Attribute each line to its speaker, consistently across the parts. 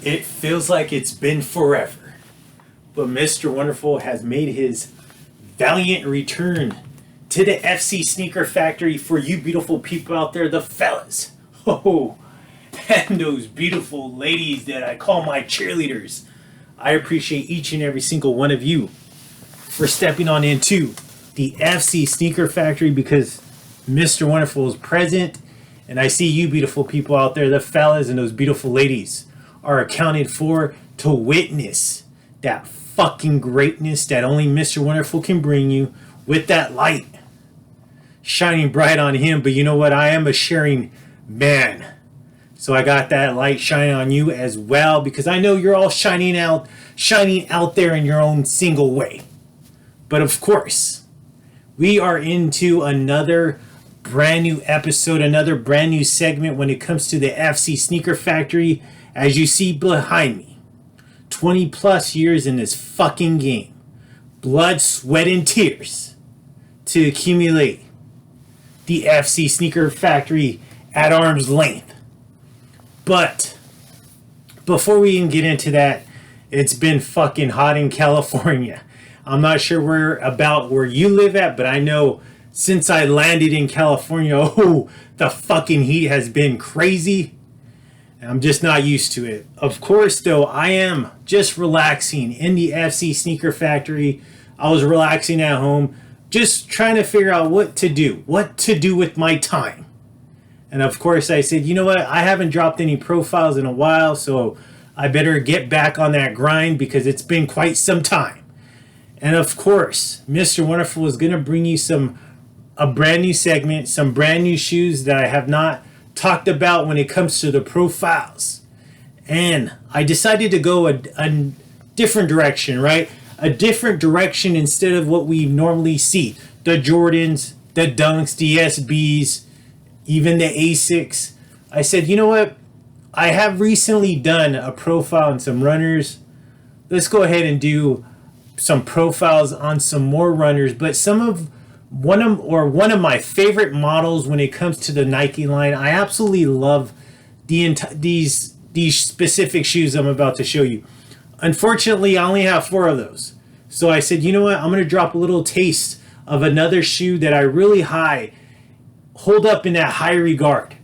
Speaker 1: It feels like it's been forever, but Mr. Wonderful has made his valiant return to the FC Sneaker Factory for you beautiful people out there, the fellas. Oh, and those beautiful ladies that I call my cheerleaders. I appreciate each and every single one of you for stepping on into the FC Sneaker Factory because Mr. Wonderful is present, and I see you beautiful people out there, the fellas and those beautiful ladies, are accounted for to witness that fucking greatness that only Mr. Wonderful can bring you with that light shining bright on him. But you know what? I am a sharing man. So I got that light shining on you as well because I know you're all shining out there in your own single way. But of course, we are into another brand new episode, another brand new segment when it comes to the FC Sneaker Factory. As you see behind me, 20 plus years in this fucking game. Blood, sweat, and tears to accumulate the FC Sneaker Factory at arm's length. But before we even get into that, it's been fucking hot in California. I'm not sure where you live at, but I know since I landed in California, oh, the fucking heat has been crazy. I'm just not used to it. Of course, though, I am just relaxing in the FC Sneaker Factory. I was relaxing at home, just trying to figure out what to do with my time. And of course, I said, you know what? I haven't dropped any profiles in a while, so I better get back on that grind because it's been quite some time. And of course, Mr. Wonderful is going to bring you a brand new segment, some brand new shoes that I have not talked about when it comes to the profiles. And I decided to go a different direction, right? A different direction instead of what we normally see. The Jordans, the Dunks, the SBs, even the Asics. I said, you know what? I have recently done a profile on some runners. Let's go ahead and do some profiles on some more runners. But one of my favorite models when it comes to the Nike line. I absolutely love these specific shoes I'm about to show you. Unfortunately, I only have 4 of those. So I said, you know what? I'm going to drop a little taste of another shoe that I really hold up in that high regard.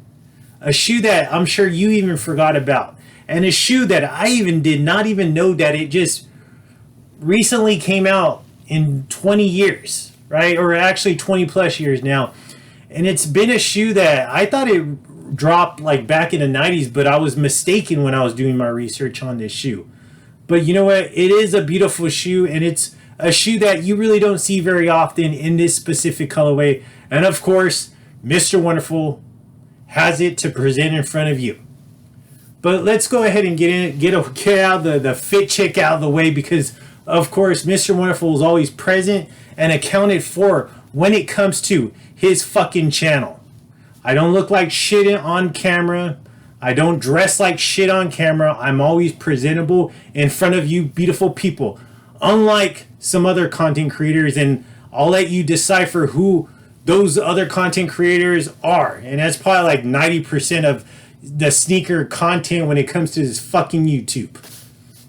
Speaker 1: A shoe that I'm sure you even forgot about. And a shoe that I did not even know that it just recently came out in 20 years. Right? Or actually 20 plus years now. And it's been a shoe that I thought it dropped like back in the 90s, but I was mistaken when I was doing my research on this shoe. But you know what? It is a beautiful shoe, and it's a shoe that you really don't see very often in this specific colorway. And of course, Mr. Wonderful has it to present in front of you. But let's go ahead and get out the fit check out of the way because, of course, Mr. Wonderful is always present and accounted for when it comes to his fucking channel. I don't look like shit on camera. I don't dress like shit on camera. I'm always presentable in front of you beautiful people. Unlike some other content creators, and I'll let you decipher who those other content creators are. And that's probably like 90% of the sneaker content when it comes to this fucking YouTube.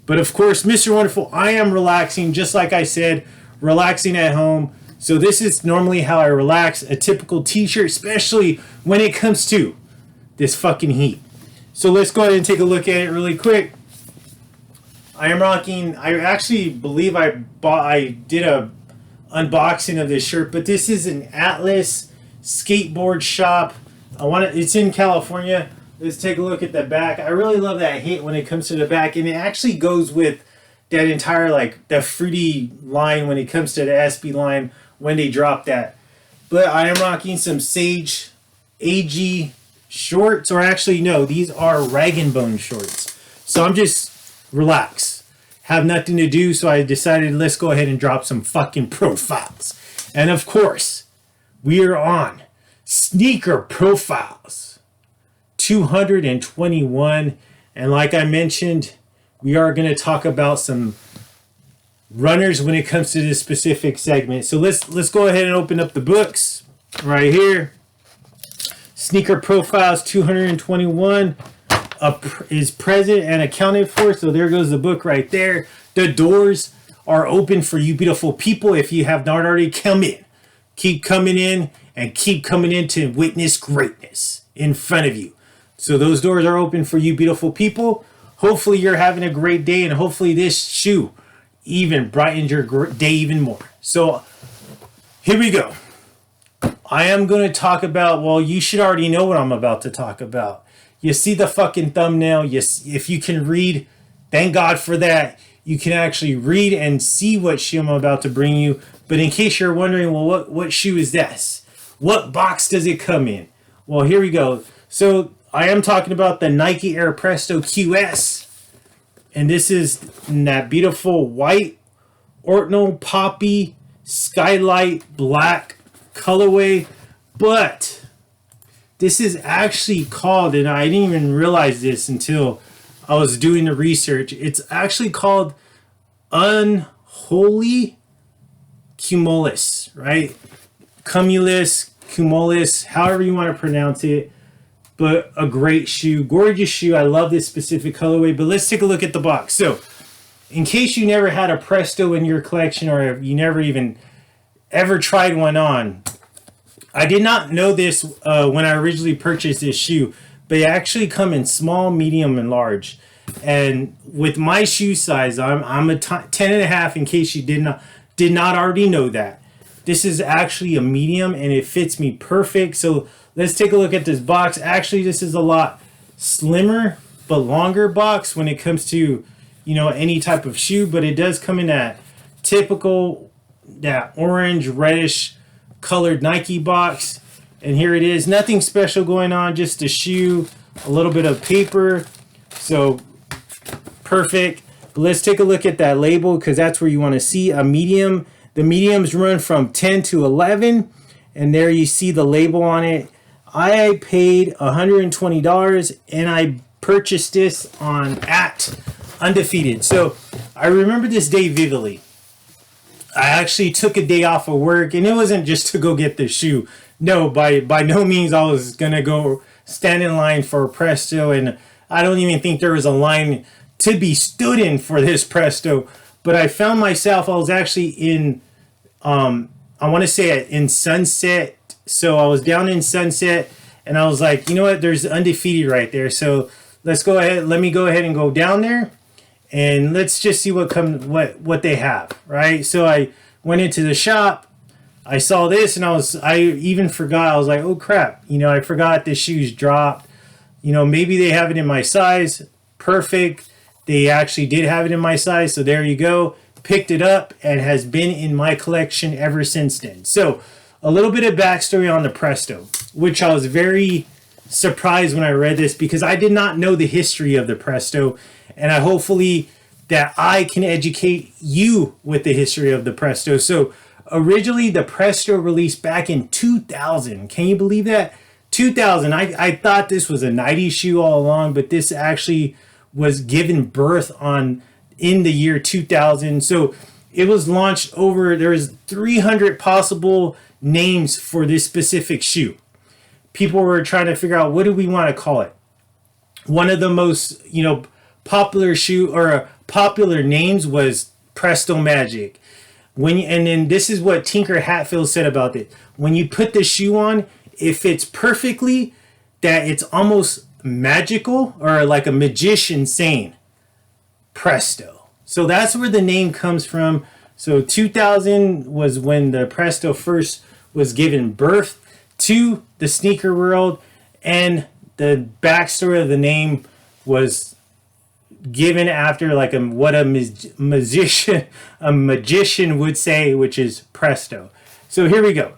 Speaker 1: But of course, Mr. Wonderful, I am relaxing, just like I said, relaxing at home. So this is normally how I relax, a typical t-shirt, especially when it comes to this fucking heat. So let's go ahead and take a look at it really quick. I am rocking, I actually believe I did a unboxing of this shirt, but this is an Atlas skateboard shop. It's in California. Let's take a look at the back. I really love that hit when it comes to the back, and it actually goes with that entire, like, the fruity line when it comes to the SB line when they drop that. But I am rocking some Sage AG shorts, or actually, no, these are Rag & Bone shorts. So I'm just relaxed. Have nothing to do, so I decided let's go ahead and drop some fucking profiles. And of course, we are on Sneaker Profiles 221. And like I mentioned, we are going to talk about some runners when it comes to this specific segment. So let's go ahead and open up the books right here. Sneaker Profiles 221. is present and accounted for. So there goes the book right there. The doors are open for you beautiful people. If you have not already come in, keep coming in and keep coming in to witness greatness in front of you. So those doors are open for you beautiful people. Hopefully you're having a great day, and hopefully this shoe even brightens your day even more. So here we go. I am going to talk about, well, you should already know what I'm about to talk about. You see the fucking thumbnail. Yes, if you can read, thank God for that. You can actually read and see what shoe I'm about to bring you. But in case you're wondering, well, what shoe is this? What box does it come in? Well, here we go. So I am talking about the Nike Air Presto QS. And this is that beautiful white, ordinal, poppy, skylight, black colorway. But this is actually called, and I didn't even realize this until I was doing the research, it's actually called Unholy Cumulus, right? Cumulus, however you want to pronounce it. But a great shoe, gorgeous shoe. I love this specific colorway. But let's take a look at the box. So, in case you never had a Presto in your collection, or you never even ever tried one on, I did not know this when I originally purchased this shoe. They actually come in small, medium, and large. And with my shoe size, I'm a 10.5. In case you did not already know that, this is actually a medium, and it fits me perfect. So let's take a look at this box. Actually, this is a lot slimmer but longer box when it comes to, you know, any type of shoe. But it does come in that typical, that orange reddish colored Nike box. And here it is. Nothing special going on, just a shoe, a little bit of paper. So perfect. But let's take a look at that label, because that's where you want to see a medium. The mediums run from 10 to 11. And there you see the label on it. I paid $120 and I purchased this at Undefeated. So I remember this day vividly. I actually took a day off of work, and it wasn't just to go get the shoe. No, by no means I was going to go stand in line for a Presto, and I don't even think there was a line to be stood in for this Presto. But I found myself, I was actually in, I want to say in Sunset. So I was down in Sunset, and I was like, you know what, there's Undefeated right there. So let's go ahead, let me go ahead and go down there, and let's just see what they have, right? So I went into the shop, I saw this, and I even forgot, I was like, oh crap, you know, I forgot the shoes dropped. You know, maybe they have it in my size. Perfect. They actually did have it in my size, so there you go. Picked it up and has been in my collection ever since then. So a little bit of backstory on the Presto, which I was very surprised when I read this, because I did not know the history of the Presto, and I hopefully that I can educate you with the history of the Presto. So originally the Presto released back in 2000. Can you believe that? 2000. I thought this was a 90s shoe all along, but this actually was given birth in the year 2000. So it was launched there's 300 possible names for this specific shoe. People were trying to figure out, what do we want to call it? One of the most, you know, popular popular names was Presto Magic. And then this is what Tinker Hatfield said about it. When you put the shoe on, it fits perfectly, that it's almost magical, or like a magician saying Presto. So that's where the name comes from. So 2000 was when the Presto first was given birth to the sneaker world, and the backstory of the name was given after like what a magician would say, which is Presto. So here we go.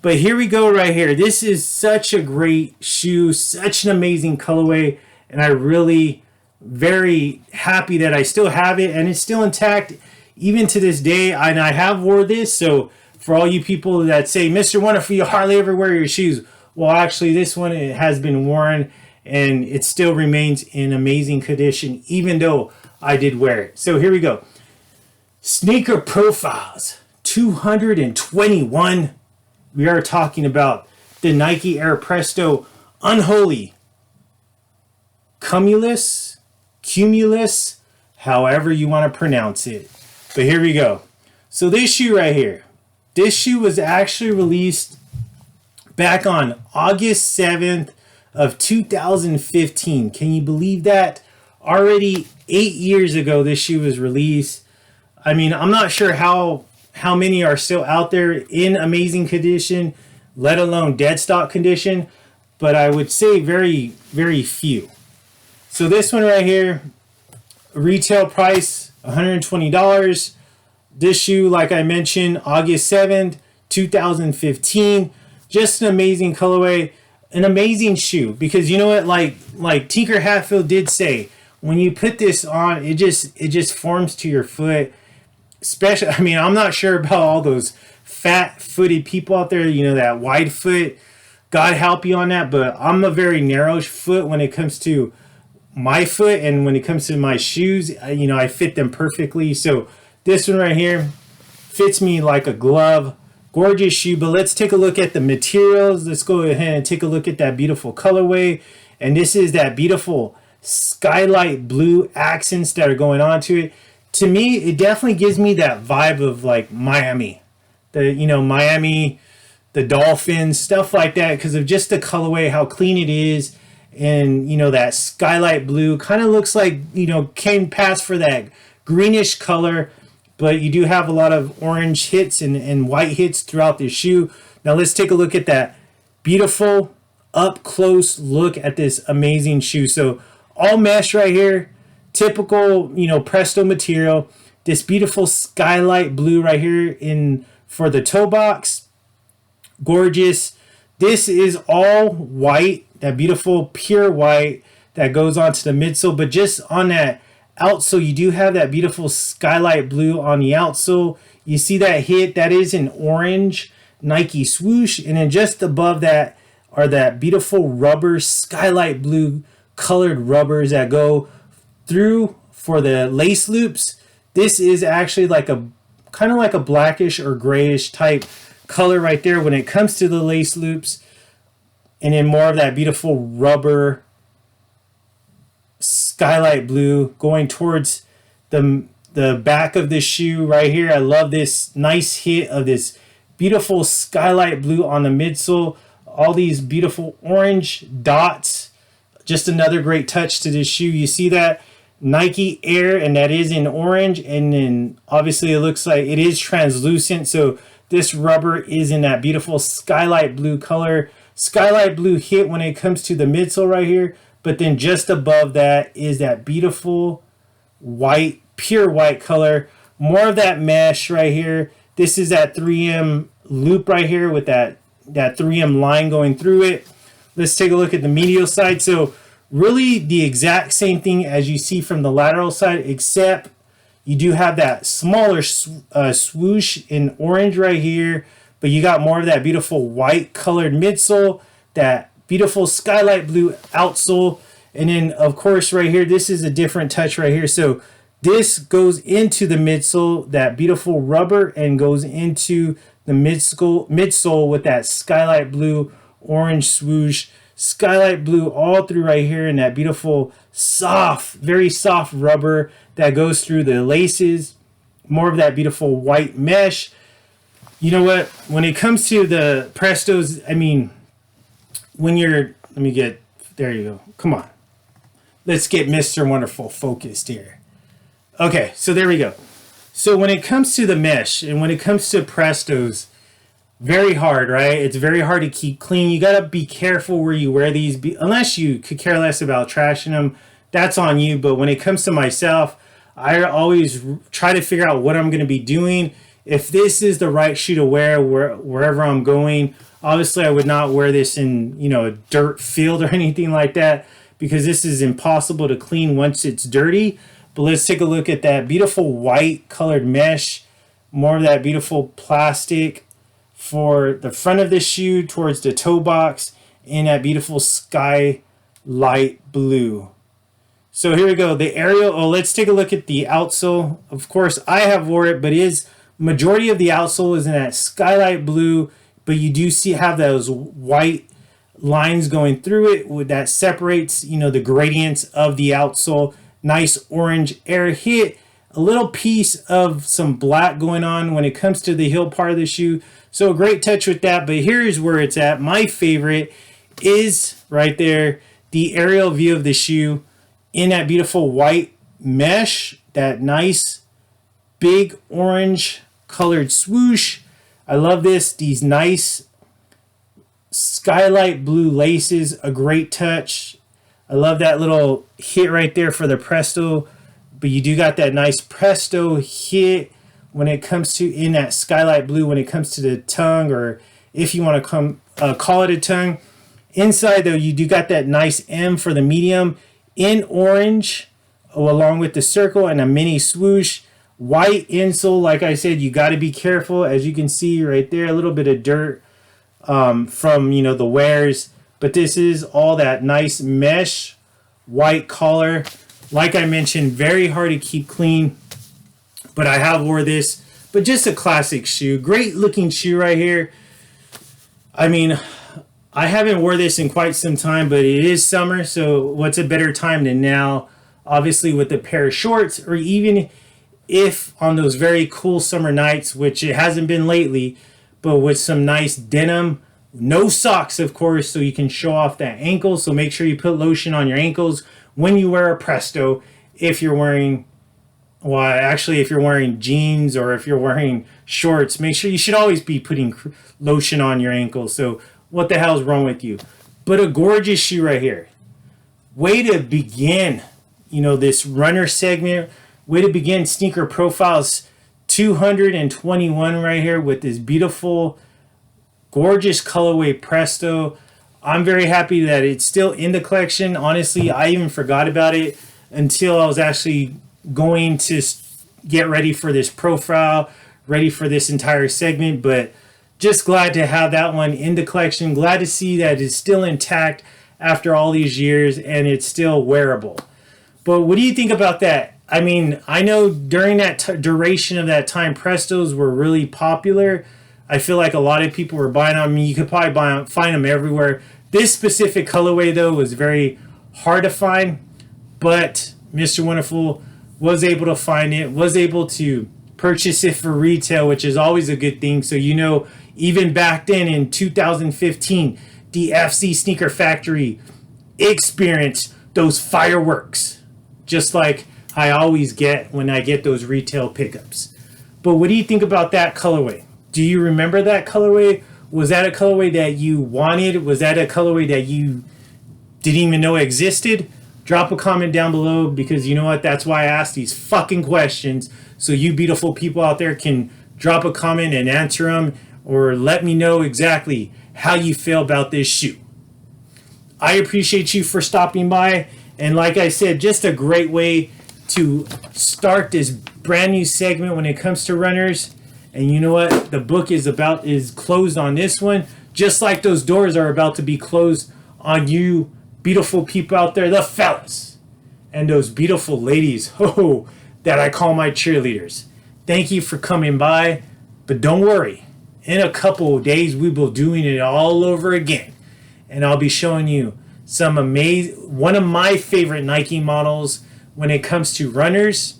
Speaker 1: But here we go right here. This is such a great shoe, such an amazing colorway, and I really very happy that I still have it, and it's still intact even to this day. And I have wore this, so for all you people that say, Mr. Wonderful, you hardly ever wear your shoes, well, actually this one, it has been worn, and it still remains in amazing condition, even though I did wear it. So here we go. Sneaker profiles 221. We are talking about the Nike Air Presto Unholy Cumulus, however you want to pronounce it. But here we go. So this shoe right here, this shoe was actually released back on August 7th of 2015. Can you believe that? Already 8 years ago this shoe was released. I mean, I'm not sure how many are still out there in amazing condition, let alone dead stock condition, but I would say very, very few. So this one right here, retail price $120. This shoe, like I mentioned, August 7th, 2015. Just an amazing colorway, an amazing shoe. Because you know what, like Tinker Hatfield did say, when you put this on, it just forms to your foot. Especially, I mean, I'm not sure about all those fat-footed people out there, you know, that wide foot. God help you on that, but I'm a very narrow foot when it comes to my foot, and when it comes to my shoes, you know, I fit them perfectly. So this one right here fits me like a glove. Gorgeous shoe, but let's take a look at the materials. Let's go ahead and take a look at that beautiful colorway. And this is that beautiful skylight blue accents that are going on to it. To me, it definitely gives me that vibe of like Miami. Miami, the Dolphins, stuff like that, because of just the colorway, how clean it is. And, you know, that skylight blue kind of looks like, you know, came past for that greenish color. But you do have a lot of orange hits and white hits throughout the shoe. Now let's take a look at that beautiful up close look at this amazing shoe. So all mesh right here. Typical, you know, Presto material. This beautiful skylight blue right here for the toe box. Gorgeous. This is all white, that beautiful pure white that goes onto the midsole. But just on that outsole, you do have that beautiful skylight blue on the outsole. You see that hit, that is an orange Nike swoosh. And then just above that are that beautiful rubber skylight blue colored rubbers that go through for the lace loops. This is actually like a kind of like a blackish or grayish type color right there when it comes to the lace loops. And then more of that beautiful rubber skylight blue going towards the back of the shoe right here. I love this nice hit of this beautiful skylight blue on the midsole. All these beautiful orange dots. Just another great touch to this shoe. You see that Nike Air, and that is in orange, and then obviously it looks like it is translucent, so this rubber is in that beautiful skylight blue color. Skylight blue hit when it comes to the midsole right here, but then just above that is that beautiful white, pure white color. More of that mesh right here. This is that 3M loop right here with that 3M line going through it. Let's take a look at the medial side. So really the exact same thing as you see from the lateral side, except you do have that smaller swoosh in orange right here, but you got more of that beautiful white colored midsole, that beautiful skylight blue outsole, and then of course right here, this is a different touch right here. So this goes into the midsole, that beautiful rubber, and goes into the midsole with that skylight blue, orange swoosh, skylight blue all through right here, and that beautiful soft, very soft rubber that goes through the laces. More of that beautiful white mesh. You know what? When it comes to the Prestos, I mean, there you go. Come on. Let's get Mr. Wonderful focused here. Okay, so there we go. So when it comes to the mesh and when it comes to Prestos, very hard, right? It's very hard to keep clean. You got to be careful where you wear these, unless you could care less about trashing them. That's on you. But when it comes to myself, I always try to figure out what I'm going to be doing. If this is the right shoe to wear wherever I'm going, obviously I would not wear this in, you know, a dirt field or anything like that, because this is impossible to clean once it's dirty. But let's take a look at that beautiful white colored mesh. More of that beautiful plastic for the front of the shoe towards the toe box, and that beautiful sky light blue. So here we go, the aerial. Oh, let's take a look at the outsole. Of course, I have wore it, but majority of the outsole is in that skylight blue, but you do have those white lines going through it with that separates, you know, the gradients of the outsole. Nice orange air hit. A little piece of some black going on when it comes to the heel part of the shoe. So a great touch with that. But here's where it's at. My favorite is right there, the aerial view of the shoe in that beautiful white mesh, that nice big orange colored swoosh. I love this. These nice skylight blue laces, a great touch. I love that little hit right there for the Presto, but you do got that nice Presto hit when it comes to in that skylight blue when it comes to the tongue, or if you want to call it a tongue. Inside though, you do got that nice M for the medium in orange, along with the circle and a mini swoosh. White insole, like I said, you got to be careful. As you can see right there, a little bit of dirt from, you know, the wears. But this is all that nice mesh white collar. Like I mentioned, very hard to keep clean. But I have wore this. But just a classic shoe. Great looking shoe right here. I mean, I haven't wore this in quite some time, but it is summer. So what's a better time than now? Obviously with a pair of shorts, or even if on those very cool summer nights, which it hasn't been lately, but with some nice denim. No socks, of course, so you can show off that ankle. So make sure you put lotion on your ankles when you wear a Presto. If you're wearing, well, actually, if you're wearing jeans or if you're wearing shorts, make sure you should always be putting lotion on your ankles. So what the hell's wrong with you? But a gorgeous shoe right here. Way to begin, you know, this runner segment. Way to begin Sneaker Profiles 221 right here with this beautiful, gorgeous colorway Presto. I'm very happy that it's still in the collection. Honestly, I even forgot about it until I was actually going to get ready for this profile, ready for this entire segment. But just glad to have that one in the collection. Glad to see that it's still intact after all these years and it's still wearable. But what do you think about that? I mean, I know during that duration of that time, Prestos were really popular. I feel like a lot of people were buying them. I mean, you could probably find them everywhere. This specific colorway, though, was very hard to find. But Mr. Wonderful was able to find it, was able to purchase it for retail, which is always a good thing. So, you know, even back then in 2015, the FC Sneaker Factory experienced those fireworks, just like I always get when I get those retail pickups. But what do you think about that colorway? Do you remember that colorway? Was that a colorway that you wanted? Was that a colorway that you didn't even know existed? Drop a comment down below, because you know what? That's why I ask these fucking questions, so you beautiful people out there can drop a comment and answer them, or let me know exactly how you feel about this shoe. I appreciate you for stopping by, and like I said, just a great way to start this brand new segment when it comes to runners. And you know what? The book is closed on this one, just like those doors are about to be closed on you beautiful people out there, the fellas, and those beautiful ladies, that I call my cheerleaders. Thank you for coming by, but don't worry. In a couple of days, we will be doing it all over again, and I'll be showing you some one of my favorite Nike models when it comes to runners.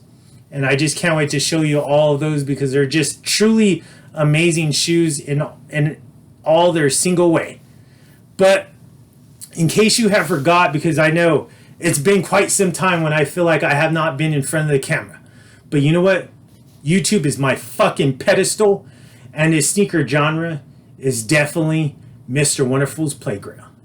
Speaker 1: And I just can't wait to show you all of those, because they're just truly amazing shoes in all their single way. But in case you have forgot, because I know it's been quite some time when I feel like I have not been in front of the camera. But you know what? YouTube is my fucking pedestal, and this sneaker genre is definitely Mr. Wonderful's playground.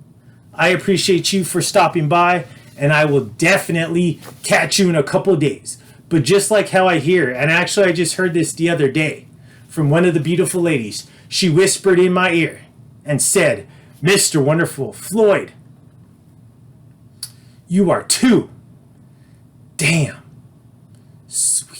Speaker 1: I appreciate you for stopping by, and I will definitely catch you in a couple of days. But just like how I hear, and actually I just heard this the other day from one of the beautiful ladies. She whispered in my ear and said, "Mr. Wonderful, Floyd, you are too damn sweet."